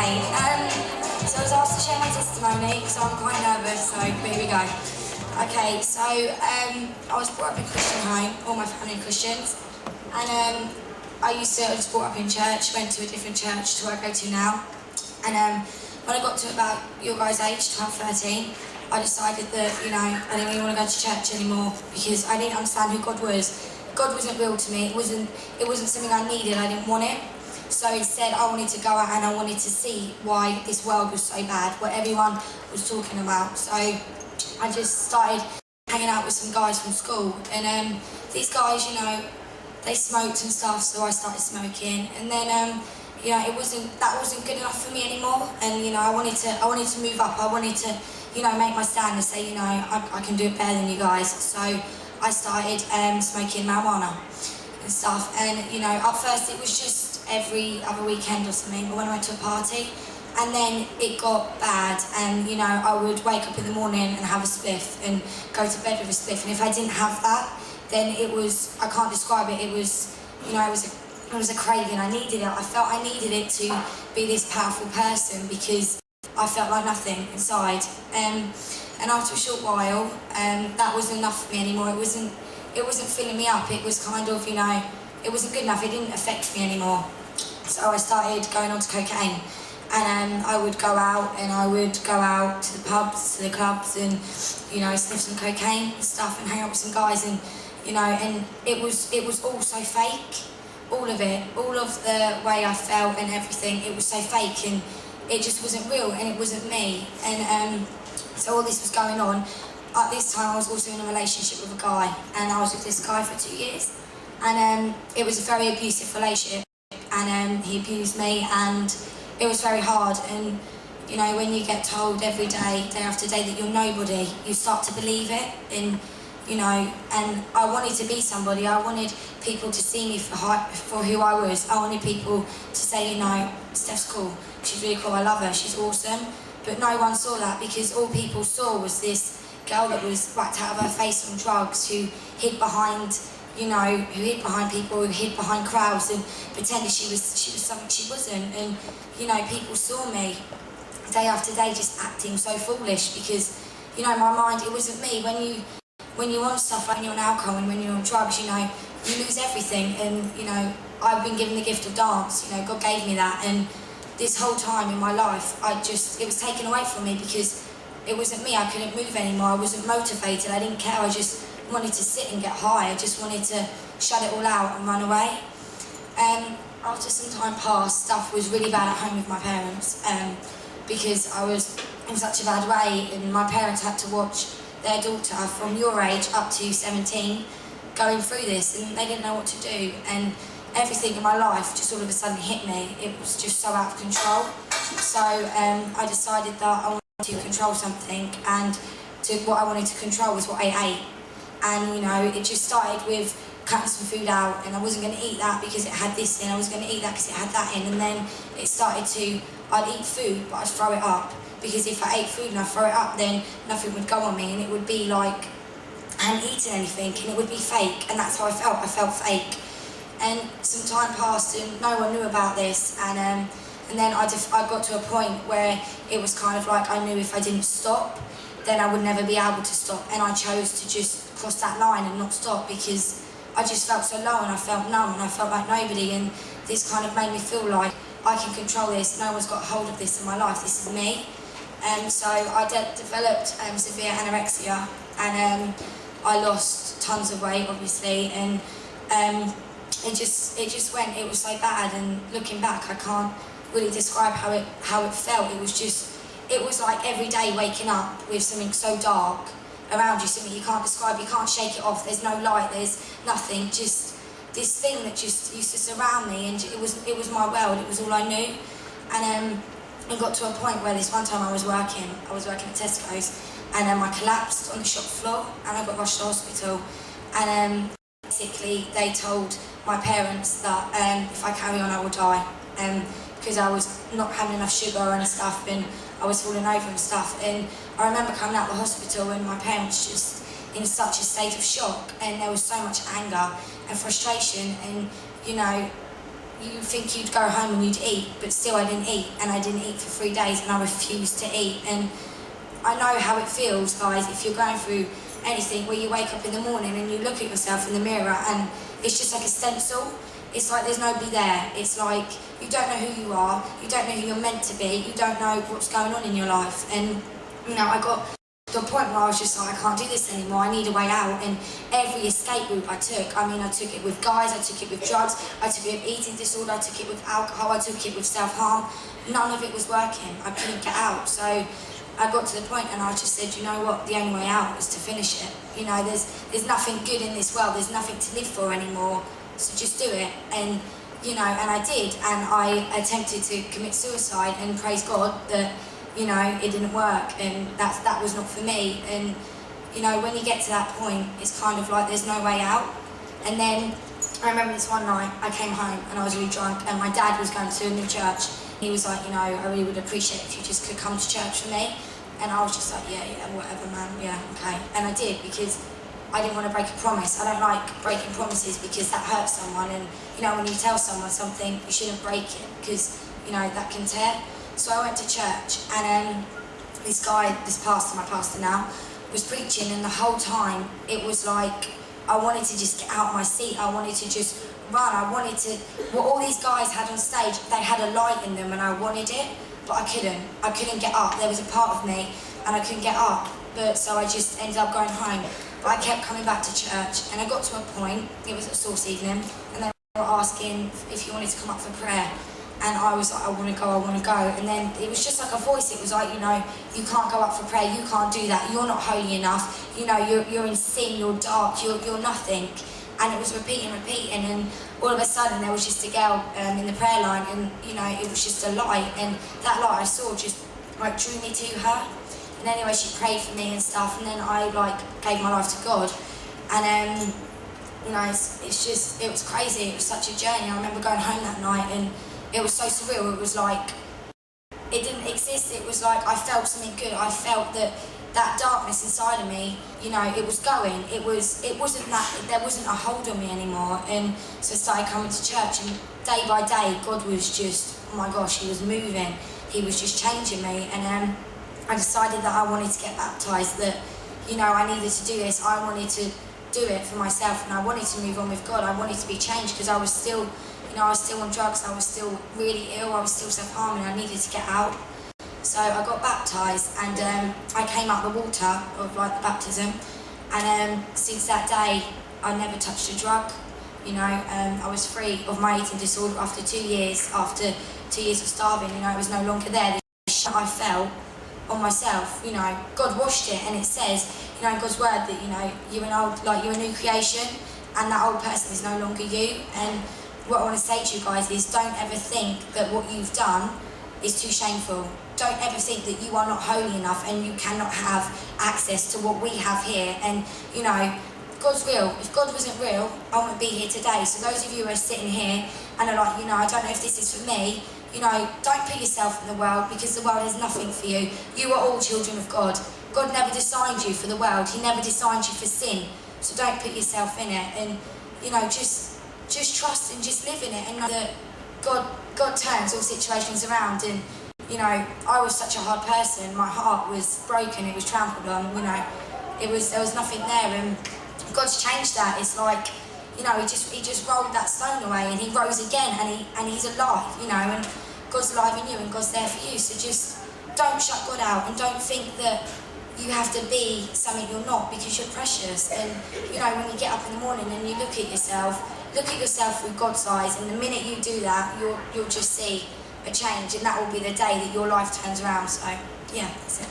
Okay, so I was asked to share my testimony, so I'm quite nervous, so here we go. Okay, so I was brought up in a Christian home, all my family are Christians, and I was brought up in church, went to a different church to where I go to now, and when I got to about your guys' age, about 13, I decided that, I didn't really want to go to church anymore because I didn't understand who God was. God wasn't real to me, it wasn't something I needed, I didn't want it. So instead I wanted to go out and I wanted to see why this world was so bad, what everyone was talking about. So I just started hanging out with some guys from school, and these guys, they smoked and stuff, so I started smoking, and then that wasn't good enough for me anymore, and I wanted to move up. I wanted to make my stand and say, I can do it better than you guys. So I started smoking marijuana and stuff, and at first it was just every other weekend or something, but when I went to a party, and then it got bad, and I would wake up in the morning and have a spliff and go to bed with a spliff, and if I didn't have that, then it was, I can't describe it, it was a craving. I needed it. I felt I needed it to be this powerful person because I felt like nothing inside, and after a short while that wasn't enough for me anymore. It wasn't filling me up. It was kind of, it wasn't good enough. It didn't affect me anymore. So I started going on to cocaine, and I would go out to the pubs, to the clubs, and sniff some cocaine and stuff, and hang out with some guys, and and it was all so fake, all of it, all of the way I felt and everything. It was so fake, and it just wasn't real, and it wasn't me. And so all this was going on. At this time I was also in a relationship with a guy, and I was with this guy for 2 years, and it was a very abusive relationship, and he abused me, and it was very hard. And when you get told every day, day after day, that you're nobody, you start to believe it. And and I wanted to be somebody. I wanted people to see me for who I was. I wanted people to say, Steph's cool, she's really cool, I love her, she's awesome. But no one saw that, because all people saw was this girl that was whacked out of her face on drugs, who hid behind people, who hid behind crowds and pretended she was something she wasn't. And people saw me day after day just acting so foolish, because my mind, it wasn't me. When you want stuff, like when you're on alcohol and when you're on drugs, you lose everything. And I've been given the gift of dance. God gave me that, and this whole time in my life, it was taken away from me because it wasn't me. I couldn't move anymore. I wasn't motivated. I didn't care. I just wanted to sit and get high. I just wanted to shut it all out and run away. After some time passed, stuff was really bad at home with my parents, because I was in such a bad way, and my parents had to watch their daughter from your age up to 17 going through this, and they didn't know what to do, and everything in my life just all of a sudden hit me. It was just so out of control. So I decided that I wanted to control something, and what I wanted to control was what I ate. And it just started with cutting some food out, and I wasn't going to eat that because it had this in, I was going to eat that because it had that in, and then it started to, I'd eat food but I'd throw it up, because if I ate food and I throw it up, then nothing would go on me, and it would be like I hadn't eaten anything, and it would be fake, and that's how I felt fake. And some time passed and no one knew about this, and then I got to a point where it was kind of like I knew if I didn't stop, then I would never be able to stop, and I chose to just cross that line and not stop, because I just felt so low, and I felt numb, and I felt like nobody, and this kind of made me feel like I can control this, no one's got hold of this in my life, this is me. And so I developed severe anorexia, and I lost tons of weight, obviously, and it just went, it was so bad, and looking back I can't really describe how it felt. It was like every day waking up with something so dark around you, something you can't describe, you can't shake it off, there's no light, there's nothing, just this thing that just used to surround me, and it was my world, it was all I knew. And it got to a point where this one time I was working at Tesco's, and I collapsed on the shop floor, and I got rushed to hospital, and basically they told my parents that if I carry on I will die, because I was not having enough sugar and stuff, and I was falling over and stuff. And I remember coming out of the hospital, and my parents just in such a state of shock, and there was so much anger and frustration, and you think you'd go home and you'd eat, but still I didn't eat, and I didn't eat for 3 days, and I refused to eat. And I know how it feels, guys, if you're going through anything where you wake up in the morning and you look at yourself in the mirror and it's just like a stencil. It's like there's nobody there. It's like you don't know who you are, you don't know who you're meant to be, you don't know what's going on in your life. And I got to a point where I was just like, I can't do this anymore, I need a way out. And every escape route I took, I took it with guys, I took it with drugs, I took it with eating disorder, I took it with alcohol, I took it with self-harm. None of it was working. I couldn't get out. So I got to the point and I just said, you know what, the only way out is to finish it. There's nothing good in this world, there's nothing to live for anymore, so just do it. And and I did, and I attempted to commit suicide, and praise God that it didn't work, and that was not for me. And when you get to that point, it's kind of like there's no way out. And then I remember this one night I came home and I was really drunk, and my dad was going to a new church. He was like, I really would appreciate if you just could come to church for me. And I was just like, yeah, whatever, man, yeah, okay. And I did, because I didn't want to break a promise. I don't like breaking promises because that hurts someone. And when you tell someone something, you shouldn't break it, because that can tear. So I went to church, and this guy, this pastor, my pastor now, was preaching, and the whole time it was like I wanted to just get out of my seat. I wanted to just run. I wanted to. What all these guys had on stage, they had a light in them, and I wanted it, but I couldn't. I couldn't get up. There was a part of me, and I couldn't get up. But so I just ended up going home. But I kept coming back to church, and I got to a point. It was a source evening, and they were asking if you wanted to come up for prayer. And I was like, I want to go. And then it was just like a voice. It was like, you can't go up for prayer. You can't do that. You're not holy enough. You're in sin. You're dark. You're nothing. And it was repeating. And all of a sudden, there was just a girl in the prayer line, and it was just a light. And that light I saw just drew me to her. And anyway, she prayed for me and stuff. And then I gave my life to God. And it was crazy. It was such a journey. I remember going home that night, and it was so surreal. It was like it didn't exist. It was like I felt something good. I felt that darkness inside of me, it was going. It wasn't that there wasn't a hold on me anymore. And so I started coming to church, and day by day, God was just, oh my gosh, He was moving. He was just changing me. And I decided that I wanted to get baptised. That I needed to do this. I wanted to do it for myself, and I wanted to move on with God. I wanted to be changed, because I was still. I was still on drugs, I was still really ill, I was still self-harming, I needed to get out. So I got baptised, and I came out the water of the baptism, and since that day I never touched a drug. I was free of my eating disorder after 2 years, after 2 years of starving. It was no longer there. The shit I felt on myself, God washed it, and it says, in God's word that you're you're a new creation, and that old person is no longer you. And what I want to say to you guys is, don't ever think that what you've done is too shameful. Don't ever think that you are not holy enough and you cannot have access to what we have here. And God's real. If God wasn't real, I wouldn't be here today. So those of you who are sitting here and are like, I don't know if this is for me, don't put yourself in the world, because the world has nothing for you. You are all children of God. God never designed you for the world. He never designed you for sin. So don't put yourself in it. And just trust and just live in it, and know that God turns all situations around. And I was such a hard person. My heart was broken. It was trampled on. There was nothing there, and God's changed that. It's like He just rolled that stone away, and He rose again, and He's alive. And God's alive in you, and God's there for you. So just don't shut God out, and don't think that you have to be something you're not, because you're precious. And when you get up in the morning and you look at yourself through God's eyes, and the minute you do that, you'll just see a change, and that will be the day that your life turns around. So yeah, that's it.